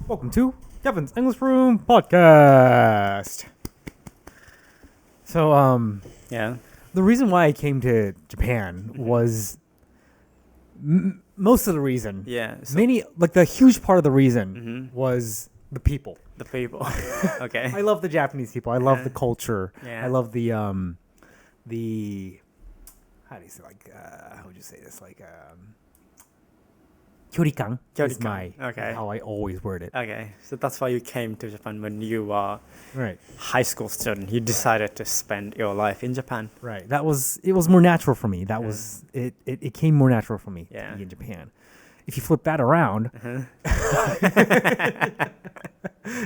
Welcome to Kevin's English Room Podcast. So, the reason why I came to Japan was most of the reason. Yeah. The huge part of the reason was the people. The people. Okay. I love the Japanese people. I love the culture. Yeah. I love the how do you say, how would you say this? Kyorikan is how I always word it. Okay. So that's why you came to Japan when you were Right. high school student. You decided to spend your life in Japan. Right. It was more natural for me. It came more natural for me to be in Japan. If you flip that around,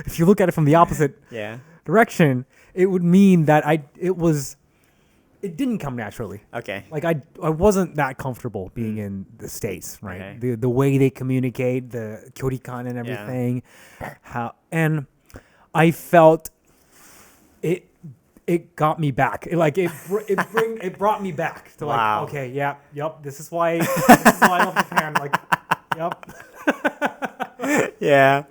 if you look at it from the opposite direction, it would mean that it didn't come naturally. Okay. I wasn't that comfortable being in the States, right? Okay. The way they communicate, the kyorikan and everything, and I felt it got me back. It brought me back to Wow. this is why I love Japan. Yeah.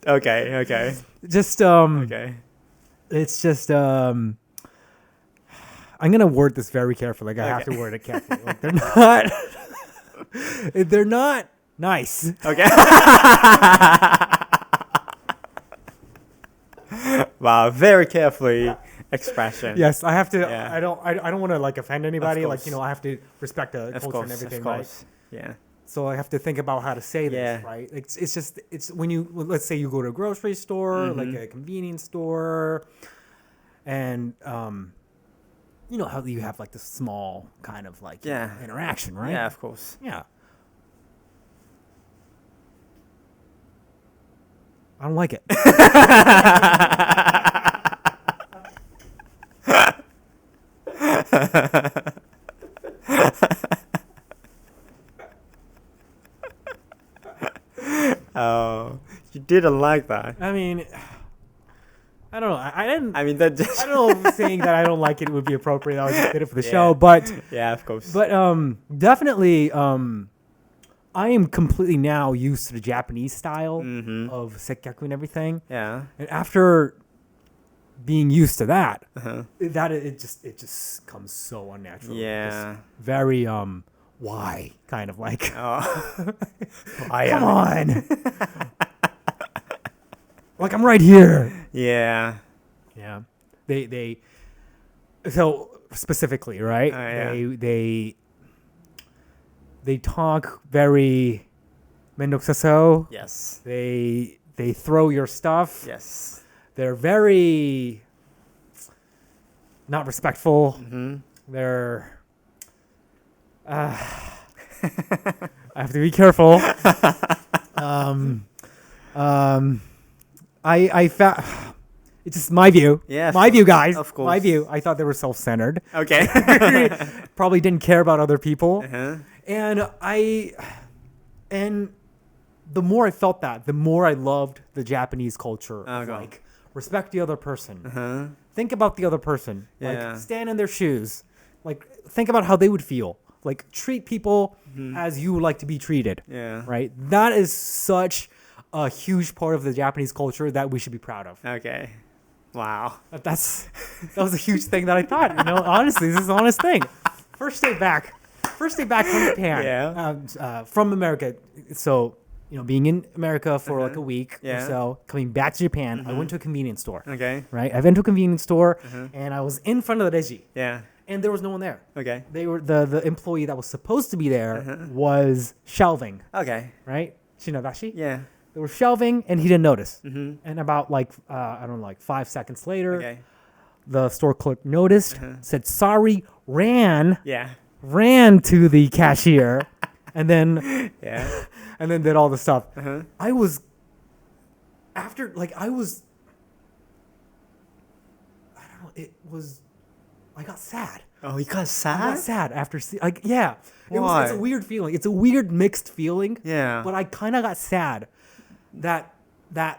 Okay. Just Okay. it's just I'm gonna word this very carefully. I have to word it carefully. They're not nice. Okay. Wow, very carefully expression. Yes, I have to. Yeah. I don't want to offend anybody. Of course. I have to respect the culture and everything, Of course. right? Yeah. So I have to think about how to say this, Yeah. right? It's when you, let's say you go to a grocery store, like a convenience store, and how you have this small kind of interaction, right? Yeah, of course. Yeah. I don't like it. Oh, you didn't like that. I mean, I don't know. I didn't. I mean, that just. I don't know if saying that I don't like it would be appropriate. I just did it for the show, but Yeah, of course. definitely, I am completely now used to the Japanese style of sekyaku and everything. Yeah. And after being used to that, it just comes so unnatural. Yeah. Just very why kind of like. Oh. Come on. I'm right here. Yeah. Yeah. They so specifically, right? They talk very mendokusaso. Yes. They throw your stuff. Yes. They're very not respectful. They're I have to be careful. I found it's just my view. Yeah, my view, guys. Of course. My view. I thought they were self-centered. Okay. Probably didn't care about other people. And the more I felt that, the more I loved the Japanese culture. Of, respect the other person. Think about the other person. Yeah. Stand in their shoes. Think about how they would feel. Treat people as you would like to be treated. Yeah. Right? That is such a huge part of the Japanese culture that we should be proud of. Okay. Wow. That was a huge thing that I thought. Honestly, this is an honest thing. First day back from Japan. Yeah. From America. So, being in America for a week or so, coming back to Japan, I went to a convenience store. Okay. Right? I went to a convenience store and I was in front of the reji. Yeah. And there was no one there. Okay. They were the employee that was supposed to be there was shelving. Okay. Right? Shinadashi? Yeah. They were shelving and he didn't notice. And about 5 seconds later, the store clerk noticed, said sorry, ran to the cashier, and then and then did all the stuff. I was after I got sad. Oh, you got sad? I got sad after yeah. Why? It's a weird feeling. It's a weird mixed feeling. Yeah. But I kind of got sad that the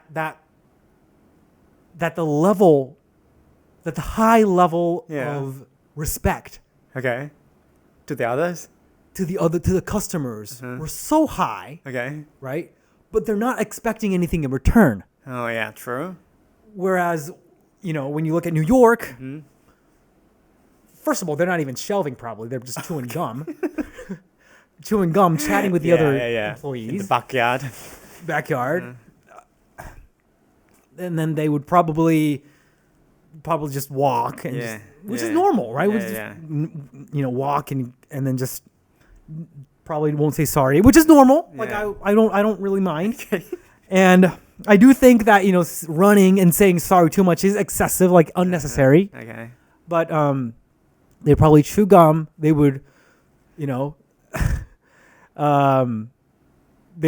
high level of respect Okay. To the others? to the customers were so high, Okay. right? but they're not expecting anything in return. Oh yeah, true. Whereas, when you look at New York, first of all, they're not even shelving probably. They're just chewing gum. Chewing gum, chatting with the other employees. In the backyard. And then they would probably just walk, and which is normal, right? Walk and then just probably won't say sorry, which is normal. Like I don't really mind. And I do think that running and saying sorry too much is excessive, like unnecessary. Okay. But they probably chew gum. They would, they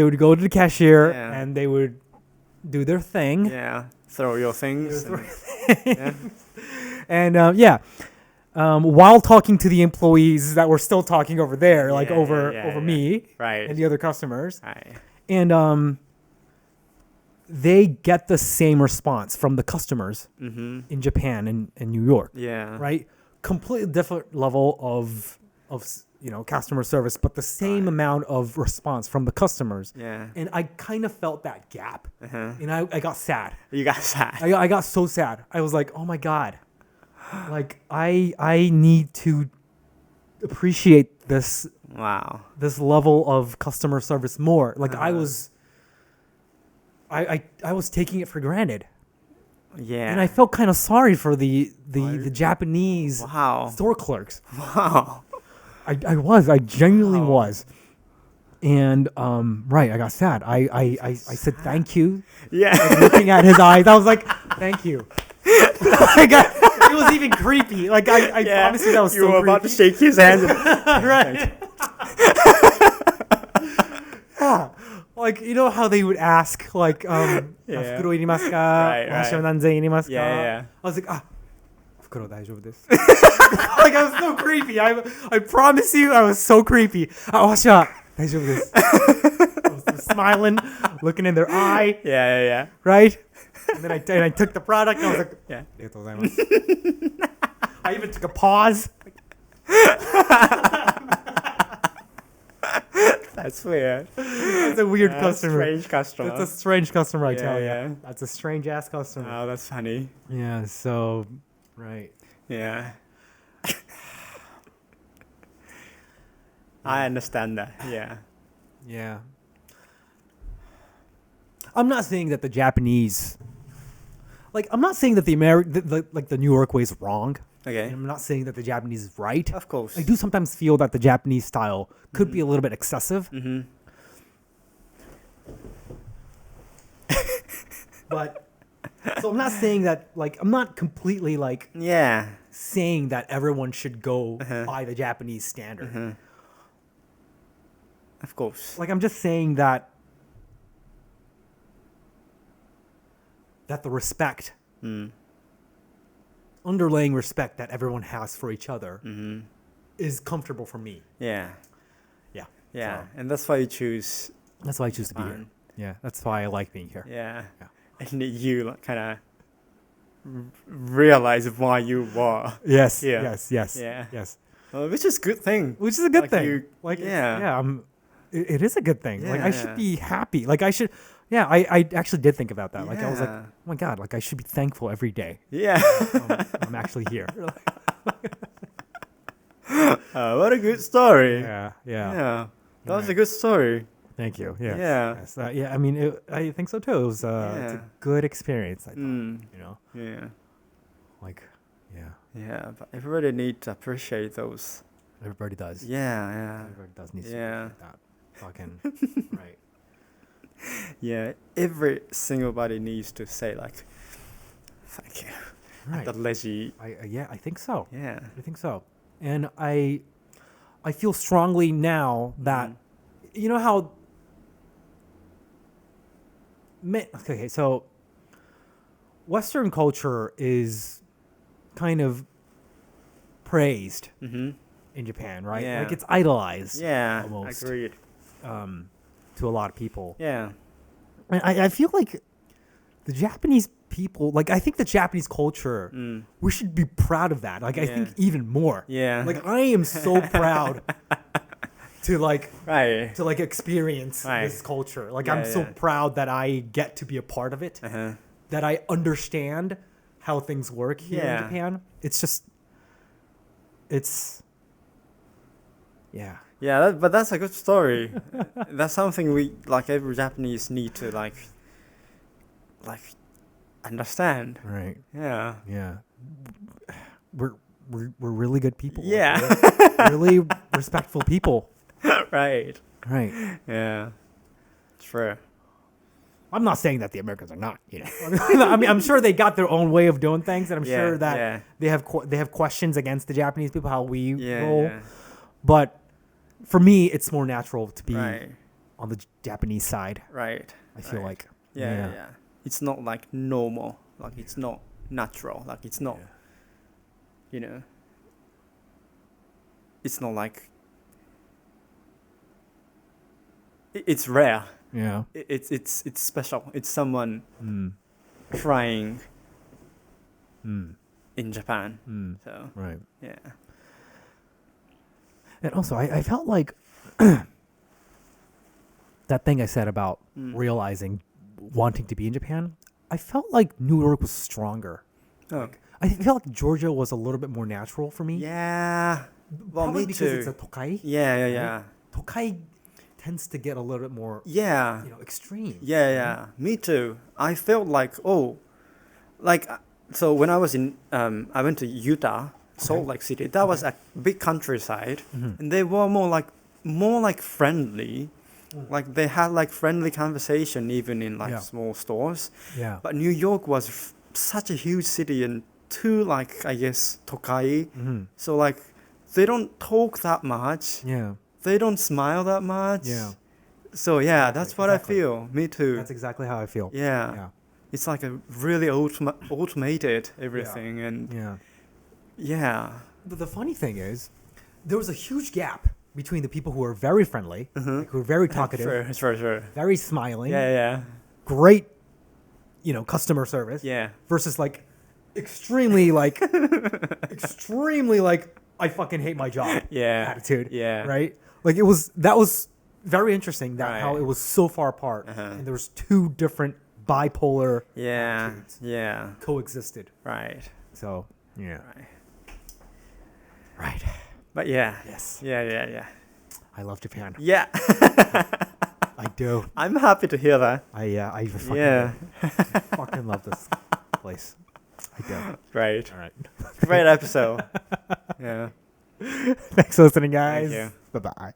would go to the cashier and they would do their thing. Yeah. Throw your things. And while talking to the employees that were still talking over there, over me and the other customers. Right. And they get the same response from the customers in Japan and New York. Yeah. Right? Completely different level of customer service, but the same amount of response from the customers. Yeah. And I kind of felt that gap. And I got sad. You got sad. I got so sad. I was like, oh my God. Like I need to appreciate this level of customer service more. Like I was taking it for granted. Yeah. And I felt kind of sorry for the Japanese store clerks. Wow. I genuinely was. And I got sad. I said thank you. Yeah. Like, looking at his eyes, I was like, thank you. It was even creepy. Like I promise you that was so creepy. You were about to shake his hand. Right. Yeah. Like, how they would ask, like, 袋いりますか? お箸は何千円いりますか? I was like, 袋大丈夫です. Like, I was so creepy. I promise you, I was so creepy. お箸は大丈夫です. I was smiling, looking in their eye. Yeah. Right? And then I took the product and I was like, ありがとうございます. I even took a pause. That's weird. That's a weird customer. Strange customer. That's a strange customer, I tell you. That's a strange ass customer. Oh, that's funny. Yeah, so, right. Yeah. I understand that. Yeah. Yeah. I'm not saying that the Japanese, I'm not saying that the New York way is wrong. Okay. I'm not saying that the Japanese is right. Of course. I do sometimes feel that the Japanese style could be a little bit excessive. But so I'm not saying that, I'm not completely saying that everyone should go by the Japanese standard. Of course. I'm just saying that the respect, underlying respect that everyone has for each other is comfortable for me. Yeah. So, and that's why you choose. That's why I choose to be here. Yeah, that's why I like being here. Yeah. And you kind of realize why you were. Yes. here. Yes. Which is a good thing. Which is a good thing. It is a good thing. I should be happy. I should. Yeah, I actually did think about that. I was like, oh my God, I should be thankful every day. Yeah. I'm actually here. What a good story. Yeah. That was a good story. Thank you. Yes. Yeah. Yes. I mean, I think so too. It was it's a good experience. I thought, Yeah. Yeah, but everybody needs to appreciate those. Everybody does. Yeah. Everybody does need to appreciate that. Fucking right. Yeah, every single body needs to say thank you. Right. The lazy. I think so. Yeah. I think so. And I feel strongly now that how okay, so Western culture is kind of praised in Japan, right? Yeah. It's idolized. Yeah, almost. agreed. To a lot of people. Yeah. And I feel like the Japanese people, I think the Japanese culture, we should be proud of that. I think even more. Yeah. I am so proud to like right. to like experience this culture. Like I'm so proud that I get to be a part of it. That I understand how things work here in Japan. It's just Yeah, but that's a good story. That's something we like every Japanese need to like understand. Right. Yeah. Yeah. We're really good people. Yeah. We're really respectful people. Right. Right. Yeah. True. I'm not saying that the Americans are not, you know. I mean, I'm sure they got their own way of doing things, and I'm sure that they have questions against the Japanese people, how we roll. Yeah. But for me, it's more natural to be Right. on the Japanese side. Right. I feel like. Yeah. It's not like normal. Like it's not natural. Like it's not. You know. It's not like. It's rare. Yeah. It's special. It's someone trying in Japan. So Right. yeah. And also, I felt like that thing I said about realizing wanting to be in Japan, I felt like New York was stronger. Oh. Like, I felt like Georgia was a little bit more natural for me. Yeah. Well, Probably me because too. it's a tokai. Yeah. Tokai tends to get a little bit more, Yeah. extreme. Yeah. Me too. I felt like so when I was in I went to Utah, Salt Lake City. That was a big countryside, and they were more like friendly. Like they had like friendly conversation even in like small stores. Yeah. But New York was such a huge city and too like I guess tokai. So like they don't talk that much. Yeah. They don't smile that much. Yeah. So yeah, that's what I feel. Me too. That's exactly how I feel. Yeah. It's like a really automated everything and yeah. The funny thing is, there was a huge gap between the people who were very friendly, like who were very talkative, Sure. very smiling, Yeah. great, customer service, versus like extremely like I fucking hate my job attitude, right? Like that was very interesting that how it was so far apart, and there was two different bipolar attitudes coexisted. Right. So Right. But yeah. Yes. Yeah. I love Japan. Yeah. I do. I'm happy to hear that. I fucking love this place. I do. Great. All right. Great episode. Yeah. Thanks for listening, guys. Thank you. Bye-bye.